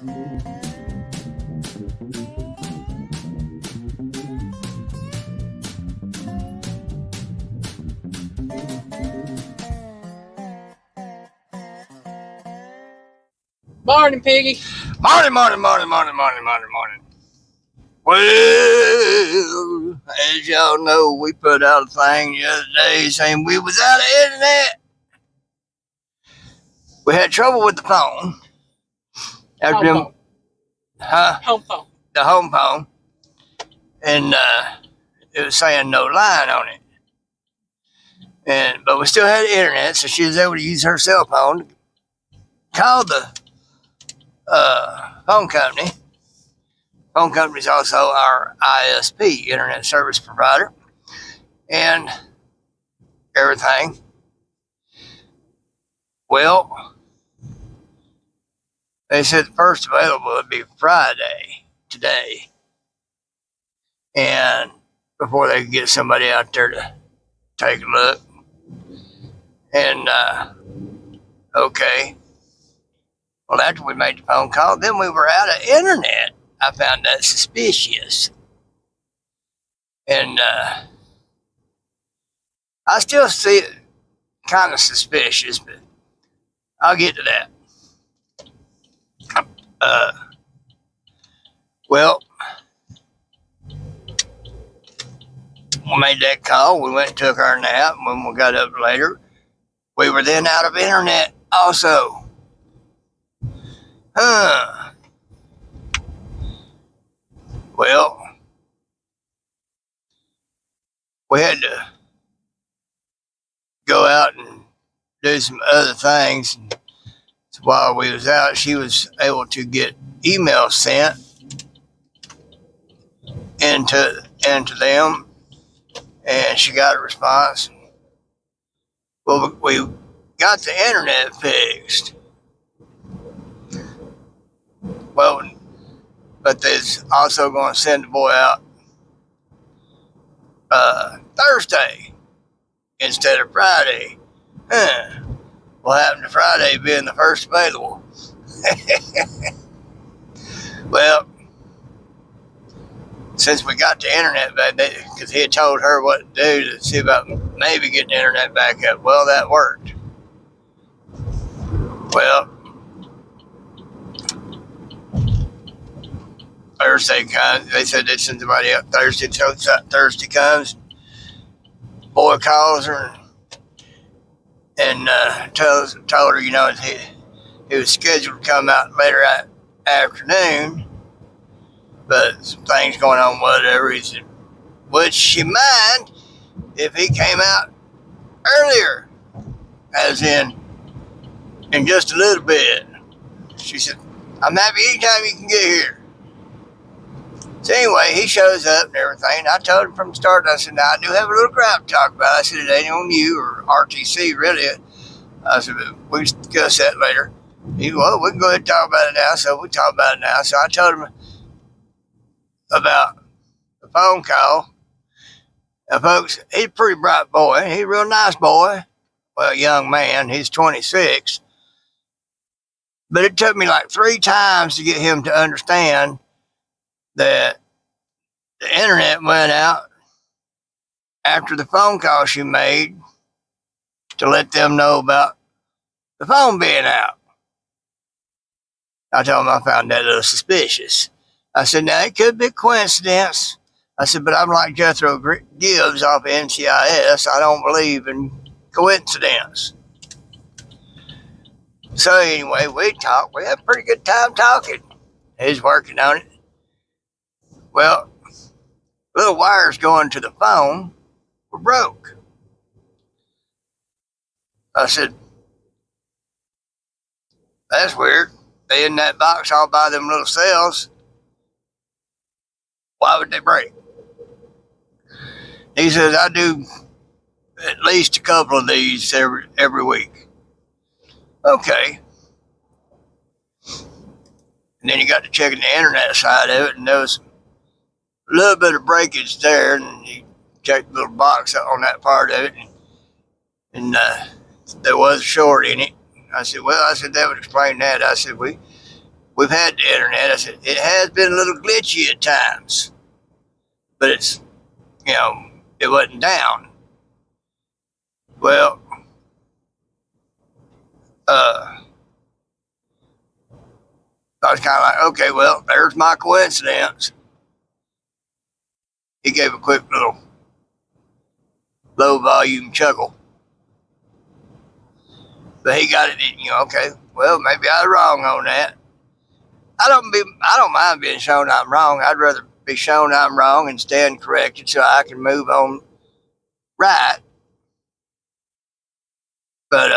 Morning, Piggy. Morning. Well, as y'all know, we put out a thing the other day saying we was out of internet. We had trouble with the phone. After Home phone. Home phone. The home phone. And it was saying no line on it. But we still had internet, so she was able to use her cell phone to call the phone company. Phone company is also our ISP, Internet Service Provider, and everything. Well, they said the first available would be Friday, today, and before they could get somebody out there to take a look. And okay. Well, after we made the phone call, then we were out of internet. I found that suspicious. And I still see it kind of suspicious, but I'll get to that. Well, we made that call. We went and took our nap. When we got up later, we were then out of internet also. Well, we had to go out and do some other things. So while we was out, she was able to get emails sent into them, and she got a response. Well, we got the internet fixed. Well, but they're also going to send the boy out Thursday instead of Friday. What happened to Friday being the first available? Well, since we got the internet back, because he had told her what to do to see about maybe getting the internet back up. Well, that worked. Well, Thursday comes. They said they'd send somebody up Thursday. So Thursday comes. Boy calls her and told her, he was scheduled to come out later that afternoon, but some things going on, whatever. He said, would she mind if he came out earlier? As in just a little bit. She said, I'm happy anytime you can get here. So anyway, he shows up and everything. I told him from the start, I said, now I do have a little crap to talk about. I said, it ain't on you or RTC, really. I said, but we can discuss that later. He said, well, we can go ahead and talk about it now. So we talk about it now. So I told him about the phone call. Now, folks, he's a pretty bright boy. He's a real nice boy. Well, young man. He's 26. But it took me like 3 times to get him to understand that the internet went out after the phone call she made to let them know about the phone being out. I told him I found that a little suspicious. I said, now it could be coincidence. I said, but I'm like Jethro Gibbs off of NCIS. I don't believe in coincidence. So anyway, we talked. We had a pretty good time talking. He's working on it. Well, little wires going to the phone were broke. I said, that's weird. They in that box all by them little cells. Why would they break? He says, I do at least a couple of these every week. Okay. And then you got to checking the internet side of it, and there was a little bit of breakage there, and you checked the little box on that part of it, and there was a short in it. I said, that would explain that. I said, we we've had the internet. I said, it has been a little glitchy at times, but it's, it wasn't down. Well, I was kind of like, okay, well, there's my coincidence. He gave a quick little low volume chuckle. But he got it, okay, well, maybe I was wrong on that. I don't mind being shown I'm wrong. I'd rather be shown I'm wrong and stand corrected so I can move on right. But,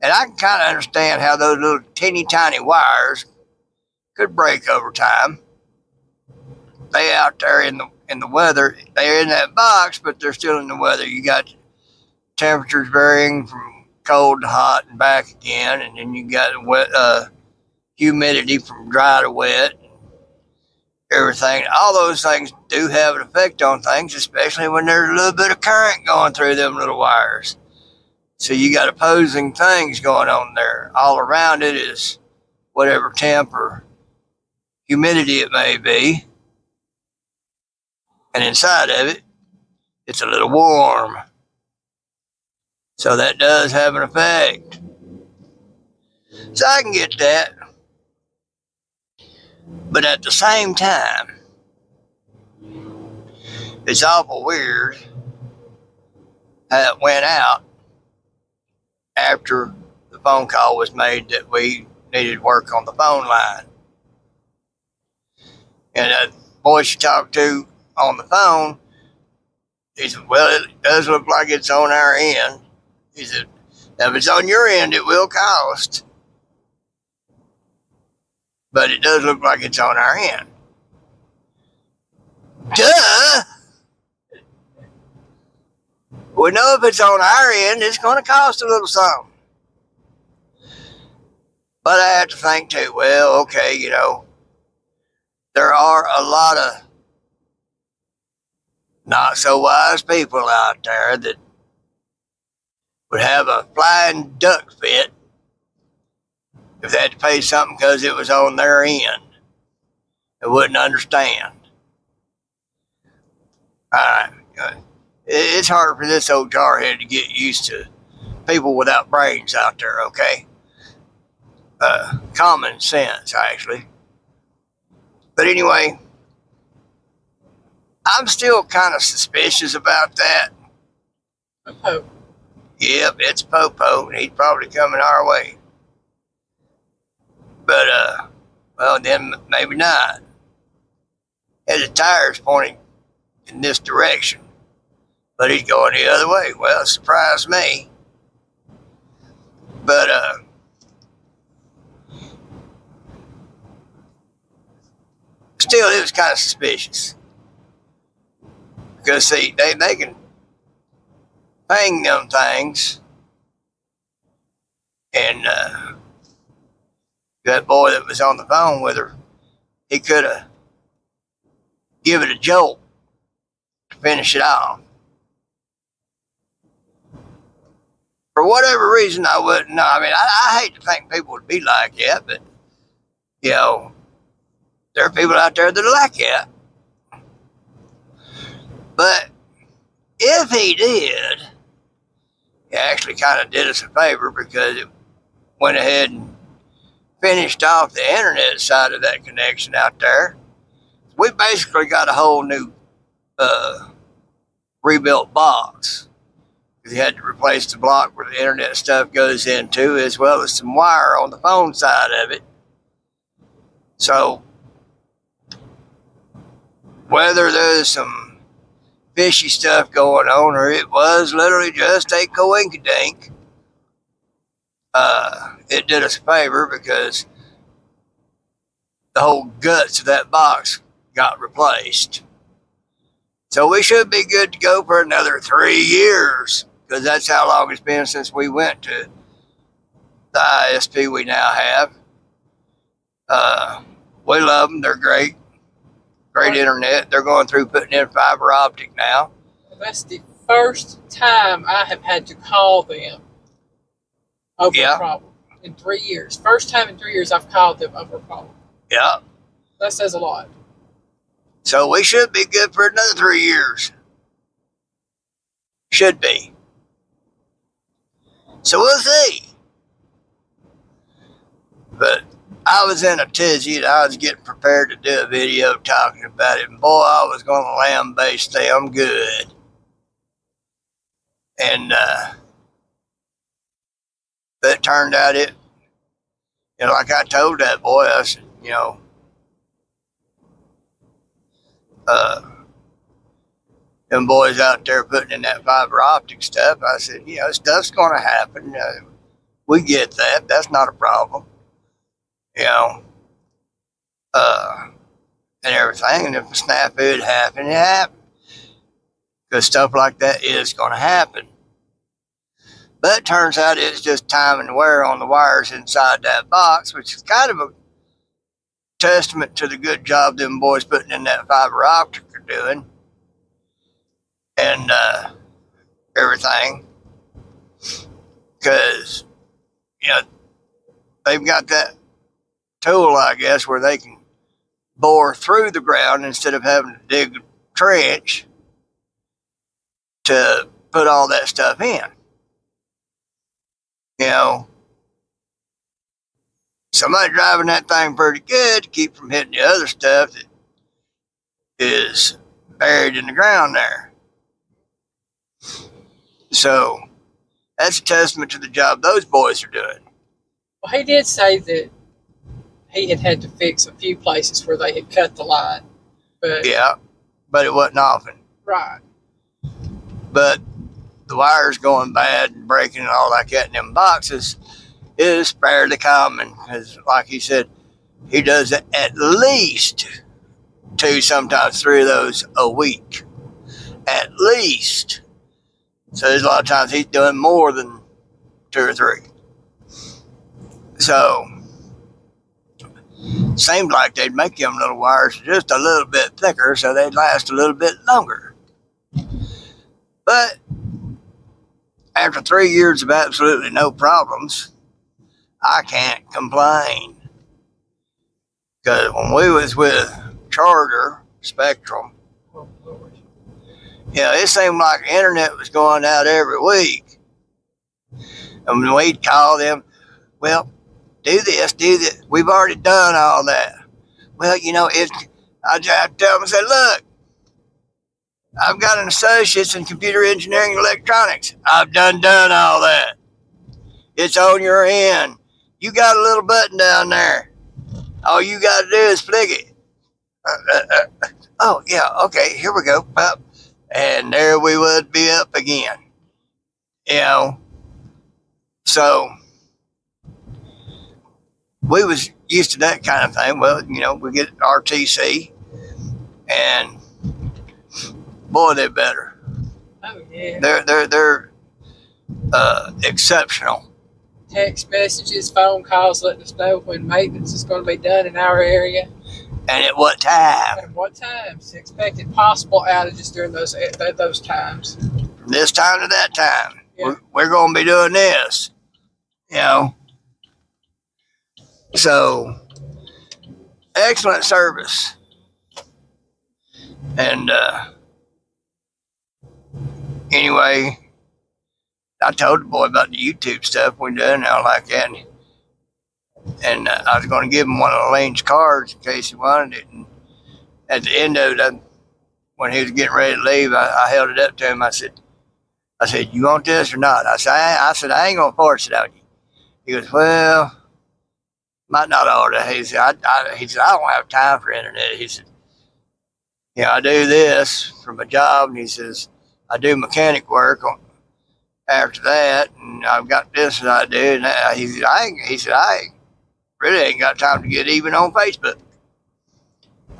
and I can kind of understand how those little teeny tiny wires could break over time. They out there in the weather, they're in that box, but they're still in the weather. You got temperatures varying from cold to hot and back again, and then you got wet, humidity from dry to wet, everything. All those things do have an effect on things, especially when there's a little bit of current going through them little wires. So you got opposing things going on there. All around it is whatever temp or humidity it may be. And inside of it, it's a little warm. So that does have an effect. So I can get that. But at the same time, it's awful weird how it went out after the phone call was made that we needed work on the phone line. And the boy she talked to on the phone, he said, well, it does look like it's on our end. He said, now if it's on your end, it will cost. But it does look like it's on our end. Duh! We know if it's on our end, it's going to cost a little something. But I have to think too, well, okay, there are a lot of not so wise people out there that would have a flying duck fit if they had to pay something because it was on their end. They wouldn't understand. It's hard for this old jarhead to get used to people without brains out there, okay? Common sense, actually. But anyway, I'm still kind of suspicious about that. Popo. Yep, it's Popo, and he's probably coming our way. But, well, then maybe not. His tires pointing in this direction, but he's going the other way. Well, it surprised me. But, still, it was kind of suspicious. Because, see, they can hang them things. And that boy that was on the phone with her, he could have given it a jolt to finish it off. For whatever reason, I wouldn't know. I mean, I hate to think people would be like that, but, there are people out there that are like that. But if he did, he actually kind of did us a favor because it went ahead and finished off the internet side of that connection out there. We basically got a whole new rebuilt box. You had to replace the block where the internet stuff goes into, as well as some wire on the phone side of it. So whether there's some fishy stuff going on or it was literally just a coinkydink, it did us a favor because the whole guts of that box got replaced. So we should be good to go for another 3 years, because that's how long it's been since we went to the ISP we now have. We love them. They're great. Great internet. They're going through putting in fiber optic now. That's the first time I have had to call them over a problem. in 3 years. First time in 3 years I've called them over a phone. Yeah. That says a lot. So we should be good for another 3 years. Should be. So we'll see. But I was in a tizzy and I was getting prepared to do a video talking about it. And boy, I was going to lambaste them good. And but it turned out like I told that boy, I said, them boys out there putting in that fiber optic stuff, I said, stuff's going to happen. We get that. That's not a problem. And everything. And if a snafu happened, it happened. Because stuff like that is going to happen. But it turns out it's just time and wear on the wires inside that box, which is kind of a testament to the good job them boys putting in that fiber optic are doing. And everything. Because, they've got that tool, I guess, where they can bore through the ground instead of having to dig a trench to put all that stuff in. Somebody driving that thing pretty good to keep from hitting the other stuff that is buried in the ground there. So that's a testament to the job those boys are doing. Well, he did say that he had to fix a few places where they had cut the line. But yeah, but it wasn't often. Right. But the wires going bad and breaking and all like that in them boxes is fairly common. Because like he said, he does at least 2, sometimes 3 of those a week. At least. So there's a lot of times he's doing more than 2 or 3. So seemed like they'd make them little wires just a little bit thicker so they'd last a little bit longer. But after 3 years of absolutely no problems, I can't complain. Because when we was with Charter Spectrum, it seemed like the internet was going out every week. And when we'd call them, well, do this, do that. We've already done all that. Well, I just tell them, I say, look, I've got an associate's in computer engineering and electronics. I've done all that. It's on your end. You got a little button down there. All you got to do is flick it. Oh, yeah, okay, here we go. And there we would be up again. So we was used to that kind of thing. Well, we get RTC, and boy, they're better. Oh yeah. They're exceptional. Text messages, phone calls, letting us know when maintenance is going to be done in our area. And at what time? And what times? Expected possible outages during those times. From this time to that time. Yeah. We're going to be doing this. So, excellent service. And anyway, I told the boy about the YouTube stuff we're doing now like that. And I was going to give him one of Elaine's cards in case he wanted it. And at the end of it, when he was getting ready to leave, I held it up to him. I said, you want this or not? I said, I ain't going to force it on you. He goes, well, might not order. He said, I don't have time for internet. He said, I do this for my job. And he says, I do mechanic work after that. And I've got this that I do. And he said, I really ain't got time to get even on Facebook.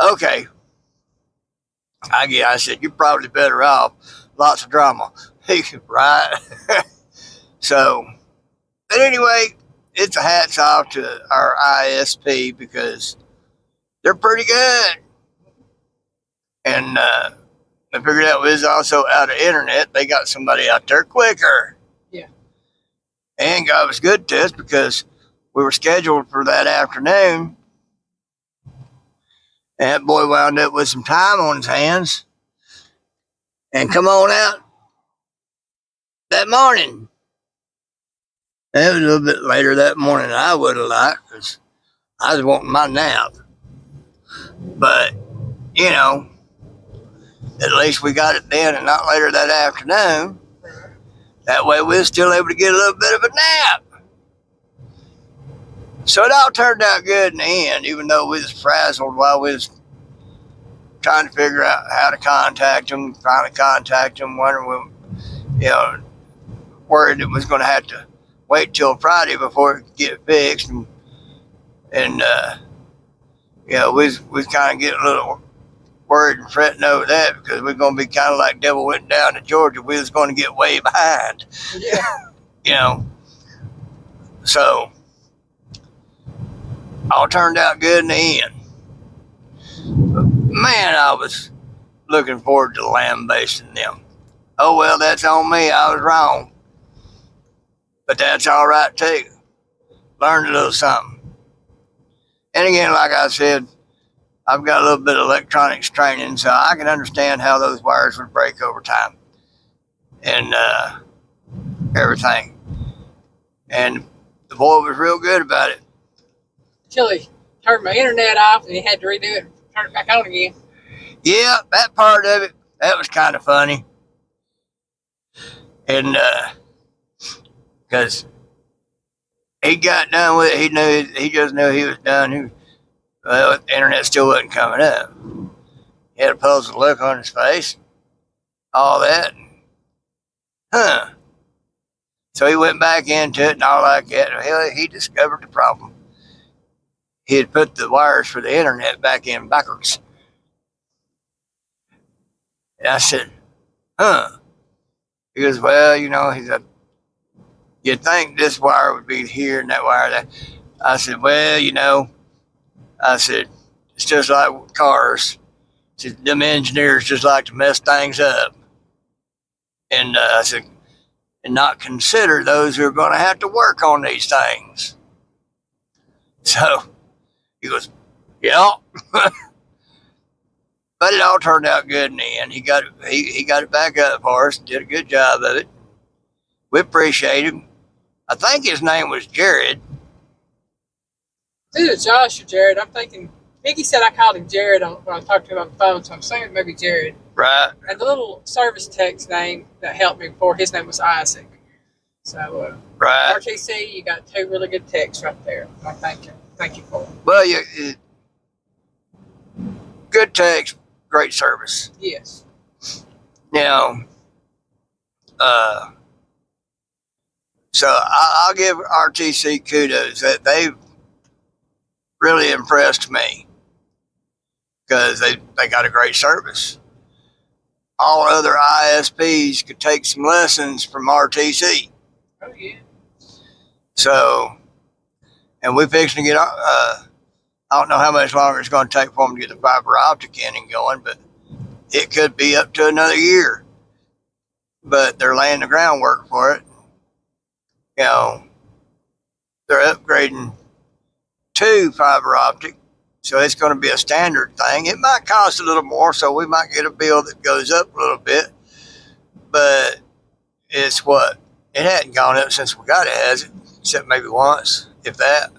Okay. I said, you're probably better off. Lots of drama. Right? So, but anyway, it's a hats off to our ISP because they're pretty good. And I figured out we was also out of internet. They got somebody out there quicker. Yeah. And God was good to us because we were scheduled for that afternoon. And that boy wound up with some time on his hands and come on out that morning. And it was a little bit later that morning than I would have liked because I was wanting my nap. But, you know, at least we got it then and not later that afternoon. That way we were still able to get a little bit of a nap. So it all turned out good in the end, even though we was frazzled while we was trying to figure out how to contact him, finally contact him, wondering, worried it was going to have to wait till Friday before it could get fixed. And we was kind of getting a little worried and fretting over that because we're going to be kind of like Devil Went Down to Georgia. We was going to get way behind. Yeah. So all turned out good in the end. But man, I was looking forward to lambasting them. Oh, well, that's on me. I was wrong. But that's all right, too. Learned a little something. And again, like I said, I've got a little bit of electronics training, so I can understand how those wires would break over time and everything. And the boy was real good about it. Until he turned my internet off and he had to redo it and turn it back on again. Yeah, that part of it, that was kind of funny. And because he got done with it, he just knew he was done. The internet still wasn't coming up. He had a puzzled look on his face, all that. So he went back into it and all like that. Hell, he discovered the problem. He had put the wires for the internet back in backwards. And I said, He goes, well, he said, you'd think this wire would be here and that wire there. I said, well, I said, it's just like with cars. I said, them engineers just like to mess things up. And I said, and not consider those who are going to have to work on these things. So he goes, yeah. But it all turned out good in the end. He got it back up for us and did a good job of it. We appreciate him. I think his name was Jared. It's either Josh or Jared. I'm thinking, Piggy said I called him Jared when I talked to him on the phone, so I'm saying maybe Jared. Right. And the little service tech's name that helped me before, his name was Isaac. So, right. RTC, you got two really good techs right there. I thank you. Thank you for them. Well, good techs, great service. Yes. Now, so I'll give RTC kudos that they've really impressed me because they got a great service. All other ISPs could take some lessons from RTC. Oh, yeah. So, and we're fixing to get, I don't know how much longer it's going to take for them to get the fiber optic in and going, but it could be up to another year. But they're laying the groundwork for it. They're upgrading to fiber optic, so it's going to be a standard thing. It might cost a little more, so we might get a bill that goes up a little bit, but it's what? It hadn't gone up since we got it, has it? Except maybe once, if that.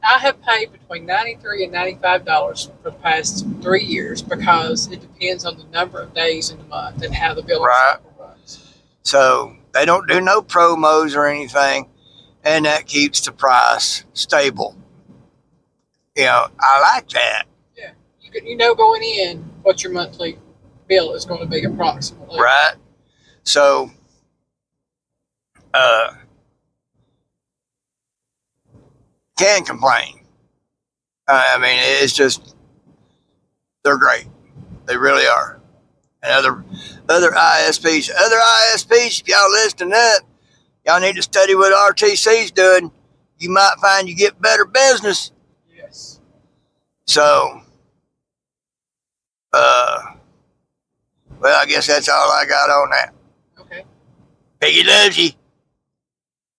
I have paid between $93 and $95 for the past 3 years because it depends on the number of days in the month and how the billing cycle runs. So they don't do no promos or anything, and that keeps the price stable. I like that. Yeah, you know going in what your monthly bill is going to be approximately. Right. So, can't complain. I mean, it's just, they're great. They really are. And other ISPs, if y'all listening up, y'all need to study what RTC's doing. You might find you get better business. Yes. So, well, I guess that's all I got on that. Okay. Piggy loves you.